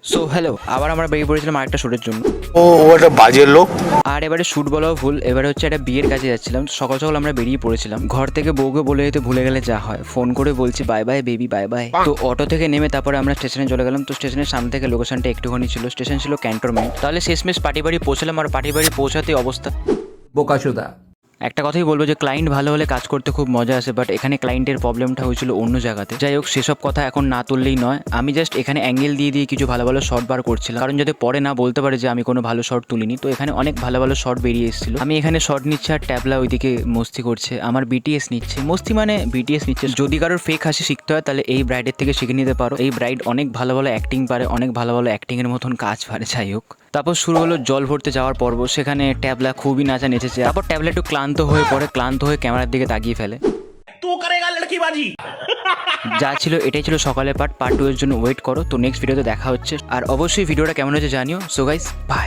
So hello, আবার আমরা বেরিয়ে পড়েছিলাম আরেকটা শ্যুটের জন্য। ও একটা বাজে লোক। আর এবারে শ্যুট বলাও ভুল, এবারে হচ্ছে একটা বিয়ের কাজে যাচ্ছিলাম। সকাল সকাল আমরা বেরিয়ে পড়েছিলাম। ঘর থেকে বউকে বলে যেতে ভুলে গেলে যা হয়, ফোন করে বলছি bye bye baby bye bye. তো অটো থেকে নেমে তারপরে আমরা স্টেশনে চলে গেলাম। তো স্টেশনের সামনে থেকে লোকেশনটা একটুখানি ছিল, স্টেশন ছিল ক্যান্টনমেন্ট। তাহলে শেষমেশ পার্টি বাড়ি পৌঁছলাম, আর পার্টি বাড়ি পৌঁছাতে অবস্থা বোকাচোদা। একটা কথাই বলবো যে ক্লায়েন্ট ভালো হলে কাজ করতে খুব মজা আসে, বাট এখানে ক্লায়েন্টের প্রবলেমটা হয়েছিল অন্য জায়গাতে। যাই হোক, সেসব কথা এখন না তুললেই নয়। আমি জাস্ট এখানে অ্যাঙ্গেল দিয়ে দিয়ে কিছু ভালো ভালো শর্ট বার করছিলাম, কারণ যাতে পরে না বলতে পারে যে আমি কোনো ভালো শর্ট তুলিনি। তো এখানে অনেক ভালো ভালো শর্ট বেরিয়ে এসেছিল। আমি এখানে শর্ট নিচ্ছি আর ট্যাবলা ওইদিকে মস্তি করছে, আমার বিটিএস নিচ্ছে। মস্তি মানে বিটিএস নিচ্ছে। যদি কারোর ফেক হাসি শিখতে হয় তাহলে এই ব্রাইডের থেকে শিখে নিতে পারো। এই ব্রাইড অনেক ভালো ভালো অ্যাক্টিং পারে, অনেক ভালো ভালো অ্যাক্টিংয়ের মতন কাজ পারে। যাই হোক, তারপর শুরু হলো জল ভরতে যাওয়ার পর্ব। সেখানে ট্যাবলা খুবই নাচা নেচেছে। তারপর ট্যাবলা একটু ক্লান্ত হয়ে পড়ে, ক্লান্ত হয়ে ক্যামেরার দিকে তাকিয়ে ফেলে। तू करेगा लड़कीबाजी। যা ছিল এটাই ছিল সকালের পার্ট 2 এর জন্য ওয়েট করো। তো নেক্সট ভিডিওতে দেখা হচ্ছে। আর অবশ্যই ভিডিওটা কেমন হয়েছে জানিও। So guys bye.